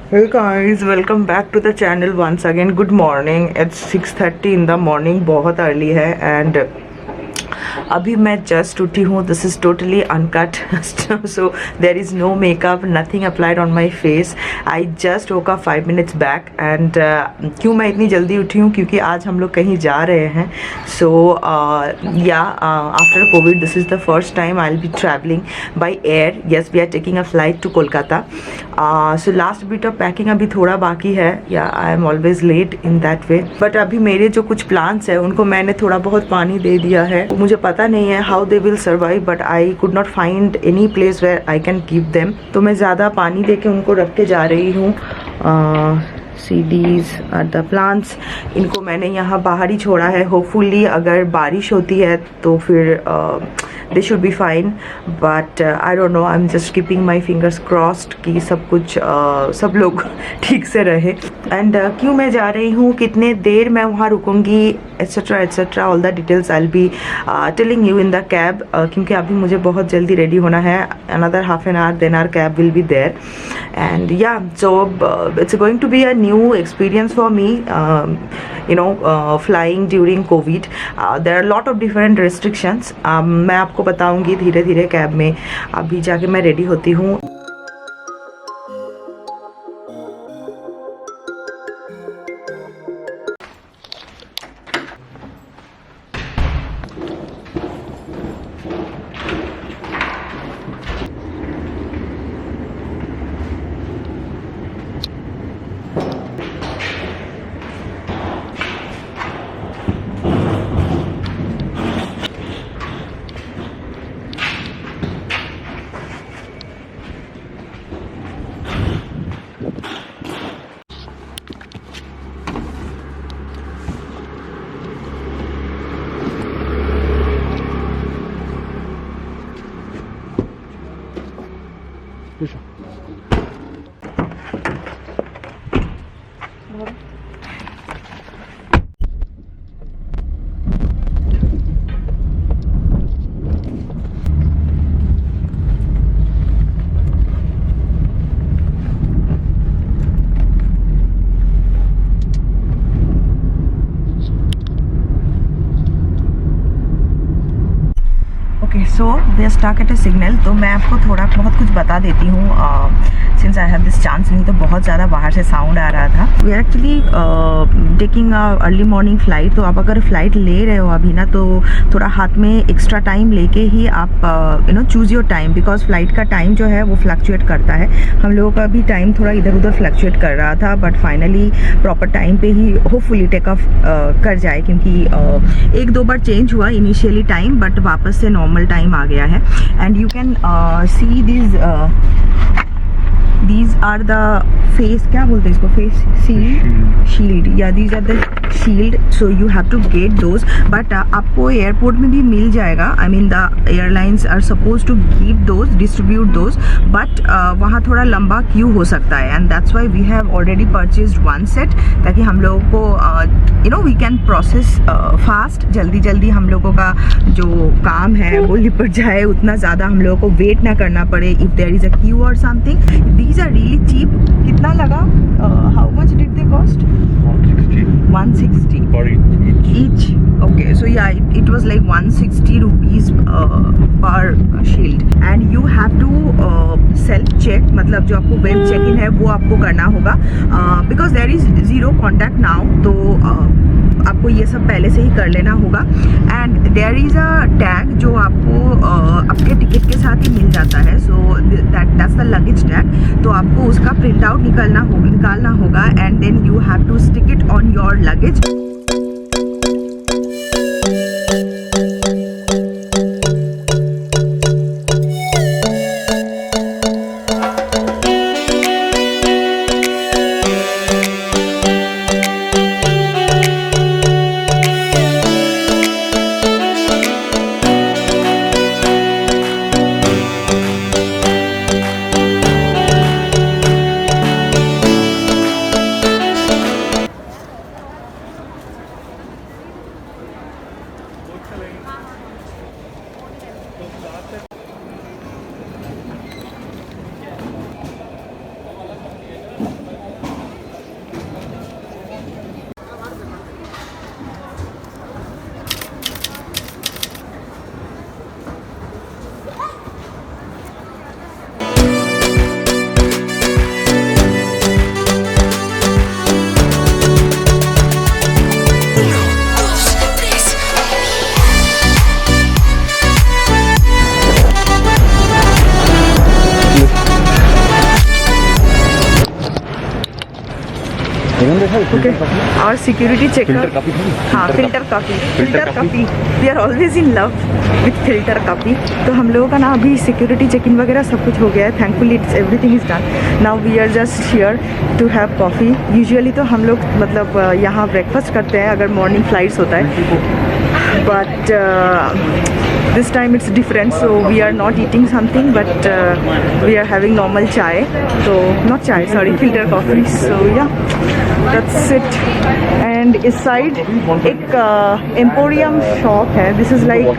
Hey guys, welcome back to the channel once again. Good morning. It's 6:30 in the morning. बहुत early है and अभी मैं just उठी हूँ. This is totally uncut, so there is no makeup, nothing applied on my face. I just woke up 5 minutes back and क्यों मैं इतनी जल्दी उठी हूँ, क्योंकि आज हम लोग कहीं जा रहे हैं. So yeah after Covid this is the first time I will be travelling by air. Yes, we are taking a flight to Kolkata. So last bit of packing अभी थोड़ा बाकी है. Yeah I am always late in that way. But अभी मेरे जो कुछ plans हैं उनको मैंने थोड़ा बहुत पानी दे दिया है. मुझे पता नहीं है how they will survive, but I could not find any place where I can keep them. तो मैं ज़्यादा पानी दे के उनको रख के जा रही हूँ. See these are the plants. इनको मैंने यहाँ बाहर ही छोड़ा है. होपफुली अगर बारिश होती है तो फिर they should be fine, but I don't know. I am just keeping my fingers crossed कि सब कुछ सब लोग ठीक से रहे. एंड क्यों मैं जा रही हूँ, कितने देर मैं वहाँ रुकूँगी, etcetera etcetera, all the details I will be telling you in the cab. क्योंकि अभी मुझे बहुत जल्दी रेडी होना है. Another half an hour then our cab will be there. And yeah so it's going to be a new experience for me, flying during COVID. There are a lot of different restrictions. मैं आपको बताऊंगी धीरे धीरे cab में. अभी जाके मैं ready होती हूँ. So we are stuck at a signal. तो मैं आपको थोड़ा बहुत कुछ बता देती हूँ since I have this chance. नहीं तो बहुत ज़्यादा बाहर से साउंड आ रहा था. We are actually taking early morning flight. तो आप अगर फ़्लाइट ले रहे हो अभी ना, तो थोड़ा हाथ में एक्स्ट्रा टाइम लेके ही आप choose your time, because flight का टाइम जो है वो फ्लक्चुएट करता है. हम लोगों का भी टाइम थोड़ा इधर उधर फ्लक्चुएट कर रहा था, बट फाइनली प्रॉपर टाइम पे ही होपफुली टेक ऑफ कर जाए. क्योंकि एक दो बार चेंज हुआ इनिशियली टाइम, बट वापस से नॉर्मल टाइम आ गया है. And you can see these are the face, क्या बोलते हैं इसको, face shield. या these are the shield, so you have to get those. but आपको एयरपोर्ट में भी मिल जाएगा. I mean the airlines are supposed to give those, distribute those, but वहाँ थोड़ा लंबा क्यू हो सकता है. and that's why we have already purchased one set, ताकि हम लोगों को we can process fast. जल्दी हम लोगों का जो काम है वो निपट जाए, उतना ज़्यादा हम लोगों को वेट ना करना पड़े if there is a queue or something. These are really cheap. कितना लगा? How much did they cost? 160 for each. Okay, so yeah, it was like 160 rupees per shield. And you have to self check, मतलब जो आपको web check in है वो आपको करना होगा, because there is zero contact now. तो आपको ये सब पहले से ही कर लेना होगा. And there is a tag जो आपको आपके टिकट के साथ ही मिल जाता है. So that's the luggage tag. तो आपको उसका प्रिंट आउट निकालना होगा and then you have to stick it on your luggage. Okay, our security checker. हाँ, filter coffee. We are always in love with filter coffee. तो हम लोगों का ना अभी security check-in वगैरह सब कुछ हो गया है. Thankfully, everything is done. Now we are just here to have coffee. Usually तो हम लोग मतलब यहाँ breakfast करते हैं अगर morning flights होता है. But this time it's different, so we are not eating something, but we are having normal chai. So not chai, sorry, filter coffee. So yeah, that's it. And इस side एक emporium shop है. This is like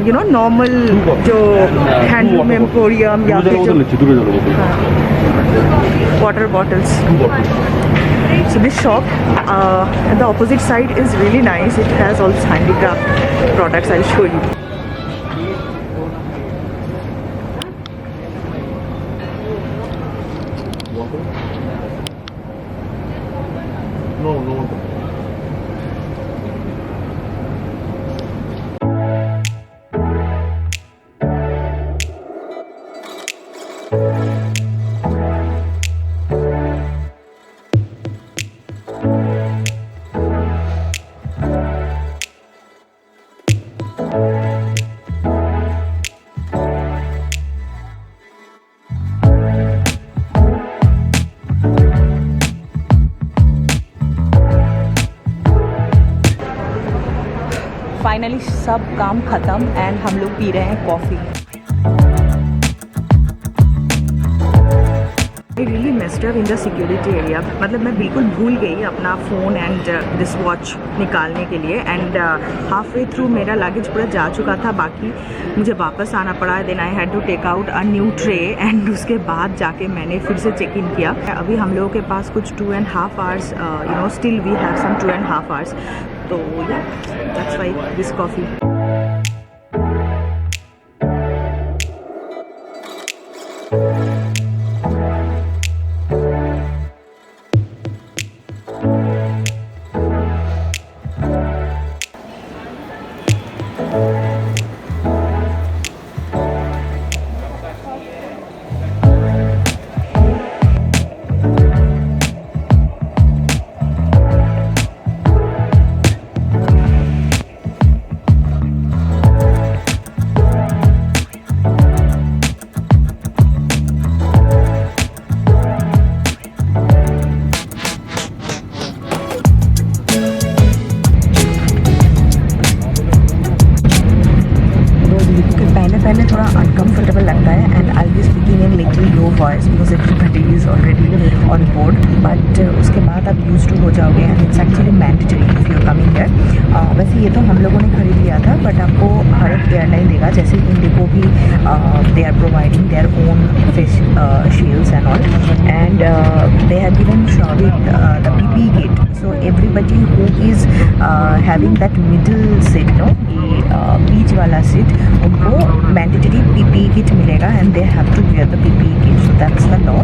you know normal जो handloom emporium या फिर जो water bottles. So this shop at the opposite side is really nice. It has all handicraft products. I'll show you. No. Finally सब काम ख़त्म and हम लोग P रहे हैं coffee. I really messed up in the security area. मतलब मैं बिल्कुल भूल गई अपना फ़ोन एंड दिस वॉच निकालने के लिए एंड हाफ वे थ्रू मेरा लगेज पूरा जा चुका था. बाकी मुझे वापस आना पड़ा. Then I had to take out a new tray and उसके बाद जाके मैंने फिर से चेक इन किया. अभी हम लोगों के पास कुछ 2.5 hours you know still we have some 2.5 hours. तो yeah that's why this coffee. पहले थोड़ा अनकम्फर्टेबल लगता है and I be speaking in little low voice because everybody is already on board. बट उसके बाद आप यूज टू हो जाओगे and it's actually mandatory if you are coming here. वैसे ये तो हम लोगों ने खरीद लिया था बट आपको हर एक एयरलाइन देगा. जैसे इंडिगो भी they are providing their own face shields and all and they have given the PPE kit. So everybody who is having that middle seat no बीच वाला सीट उनको मैंडेटरी PPE किट मिलेगा and they have to wear the PPE kit. So that's the law.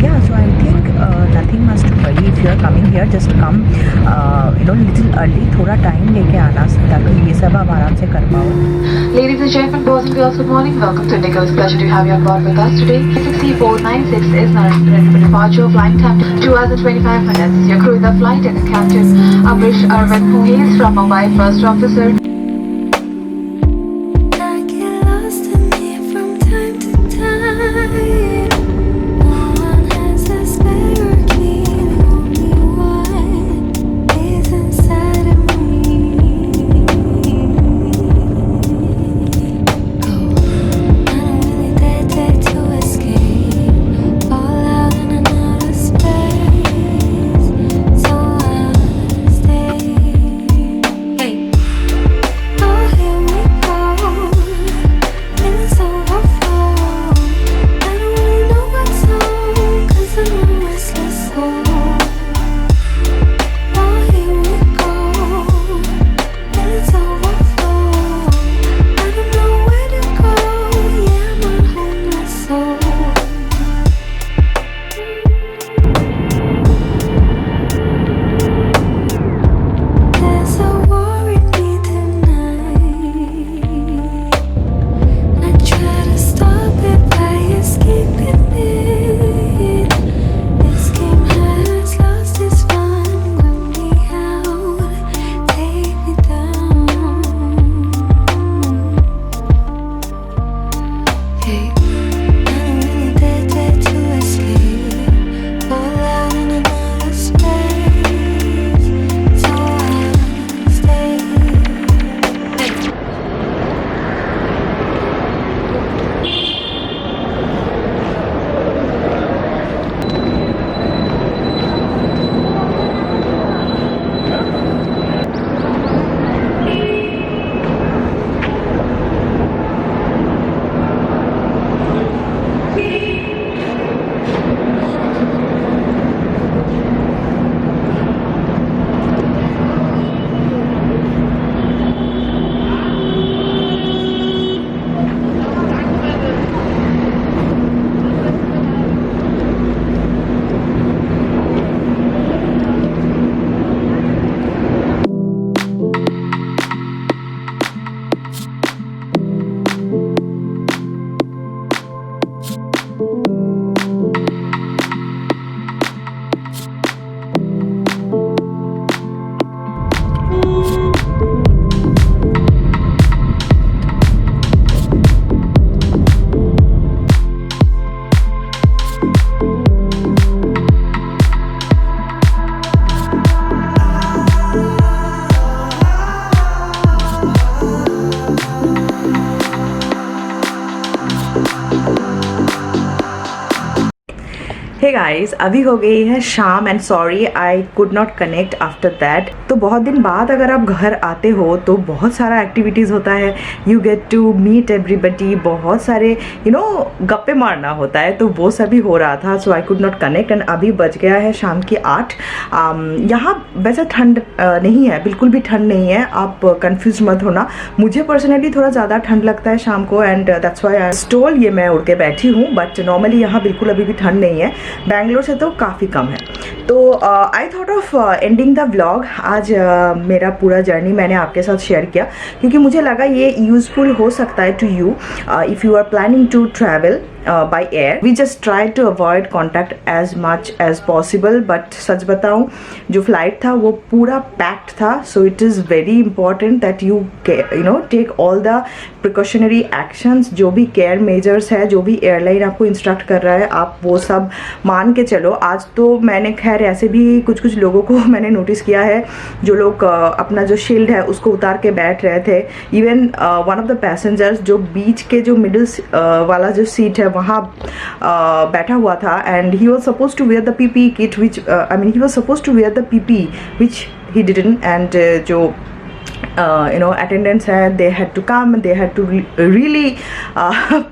Yeah, so I think nothing much to worry if you are coming here. Just come you know little early. थोड़ा time लेके आना ताकि ये सब आप आराम से कर पाओ. Ladies and gentlemen, boys and girls, good morning. Welcome to Indigo. It's a pleasure to have you on board with us today. 6496 is now ready for departure. Flying time 2 hours and 25 minutes. Your crew in the flight and the captain Amrish Arvind Puhis from Mumbai, first officer. Hey guys, अभी हो गई है शाम and sorry I could not connect after that. तो बहुत दिन बाद अगर आप घर आते हो तो बहुत सारा एक्टिविटीज़ होता है, you get to meet everybody, बहुत सारे गप्पे मारना होता है, तो वो सभी हो रहा था। So I could not connect and अभी बज गया है शाम की 8। यहाँ वैसे ठंड नहीं है, बिल्कुल भी ठंड नहीं है, आप कंफ्यूज मत होना। मुझे पर्सनली थोड़ा ज़्यादा ठंड लगता है शाम को and that's why I stole ये मैं उड़ के बैठी हूँ, बट नॉर्मली यहाँ बिल्कुल अभी भी ठंड नहीं है, बैंगलोर से तो काफ़ी कम है। तो I thought of ending the vlog. आज मेरा पूरा जर्नी मैंने आपके साथ शेयर किया क्योंकि मुझे लगा ये यूज़फुल हो सकता है to you if you are planning to travel by air. We just try to avoid contact as much as possible, but सच बताऊँ जो फ्लाइट था वो पूरा पैक्ड था, so it is very important that you take all the precautionary actions, जो भी care measures है, जो भी एयरलाइन आपको इंस्ट्रक्ट कर रहा है आप वो सब मान के चलो। आज तो मैंने खैर ऐसे भी कुछ लोगों को मैंने नोटिस किया है जो लोग अपना जो शील्ड है उसको उतार के बैठ रहे थे। Even one of the passengers जो बीच के जो मिडिल वाला जो सीट है वहाँ बैठा हुआ था and he was suppose to wear the PP kit which he was suppose to wear the PP which he didn't and जो attendants had, they had to come and they had to really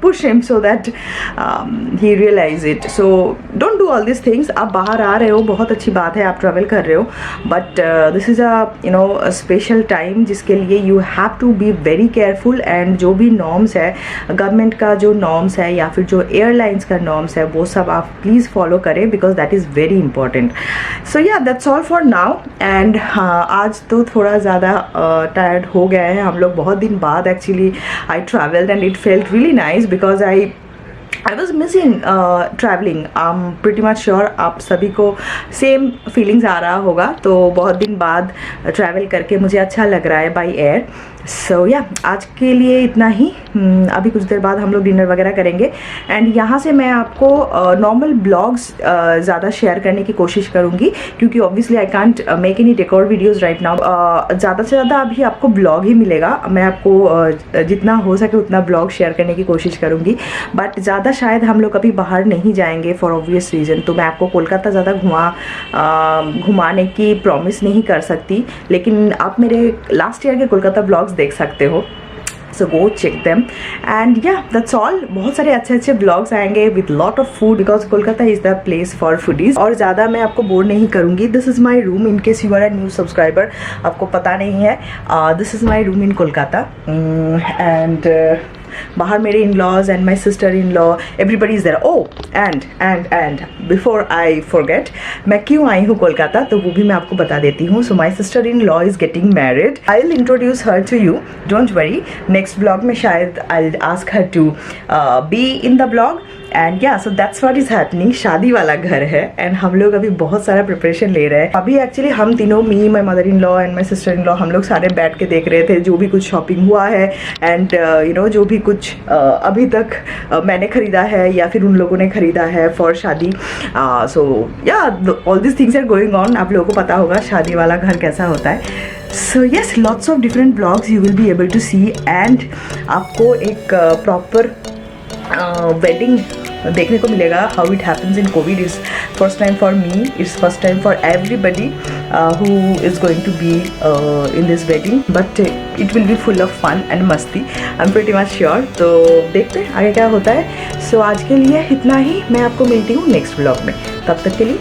push him so that he realized it. So don't do all these things. आप बाहर आ रहे हो, बहुत अच्छी बात है, आप ट्रैवल कर रहे हो, but this is a special time जिसके लिए you have to be very careful and जो भी norms है, गवर्नमेंट का जो norms है या फिर जो एयरलाइंस का norms है वो सब आप प्लीज़ फॉलो करें because that is very important. So yeah, that's all for now and आज तो थोड़ा ज़्यादा टायर्ड हो गए हैं हम लोग। बहुत दिन बाद actually I travelled and it felt really nice because I was missing travelling. I am pretty much sure आप सभी को सेम फीलिंग्स आ रहा होगा। तो बहुत दिन बाद ट्रैवल करके मुझे अच्छा लग रहा है बाई एयर। सो या आज के लिए इतना ही। अभी कुछ देर बाद हम लोग डिनर वगैरह करेंगे एंड यहाँ से मैं आपको नॉर्मल ब्लॉग्स ज़्यादा शेयर करने की कोशिश करूँगी क्योंकि obviously I can't make any record videos right now. ज़्यादा से ज़्यादा अभी आपको ब्लॉग ही मिलेगा। मैं आपको जितना हो सके उतना ब्लॉग शेयर करने की कोशिश करूँगी, बट ज़्यादा शायद हम लोग अभी बाहर नहीं जाएंगे फॉर ऑब्वियस रीज़न। तो मैं आपको कोलकाता ज़्यादा घुमाने की प्रॉमिस नहीं कर सकती, लेकिन आप मेरे लास्ट ईयर के कोलकाता ब्लॉग्स देख सकते हो। So go check them and yeah, that's all. बहुत सारे अच्छे ब्लॉग्स आएंगे with lot of food because Kolkata is the place for foodies। और ज़्यादा मैं आपको बोर नहीं करूँगी। This is my room in case you are a new subscriber, आपको पता नहीं है। This is my room in Kolkata and बाहर मेरे in laws and my sister in law everybody is there. Oh and before I forget, मैं क्यों आई हूँ कोलकाता तो वो भी मैं आपको बता देती हूँ। So my sister in law is getting married. I will introduce her to you, don't worry. Next blog में शायद I will ask her to be in the blog and yeah so that's what is happening. शादी वाला घर है and हम लोग अभी बहुत सारा प्रिपरेशन ले रहे हैं। अभी एक्चुअली हम तीनों, me, my mother in law and my sister in law, हम लोग सारे बैठ के देख रहे थे जो भी कुछ शॉपिंग हुआ है एंड जो भी कुछ अभी तक मैंने ख़रीदा है या फिर उन लोगों ने ख़रीदा है फॉर शादी। So yeah all this things are going on. आप लोगों को पता होगा शादी वाला घर कैसा होता है। So yes, lots of different blogs you will be able to see and आपको एक प्रॉपर वेडिंग देखने को मिलेगा। How it happens in covid is first time for me, it's first time for everybody who is going to be in this wedding, but it will be full of fun and मस्ती, I am pretty much sure. तो देखते हैं आगे क्या होता है। सो आज के लिए इतना ही, मैं आपको मिलती हूँ नेक्स्ट ब्लॉग में। तब तक के लिए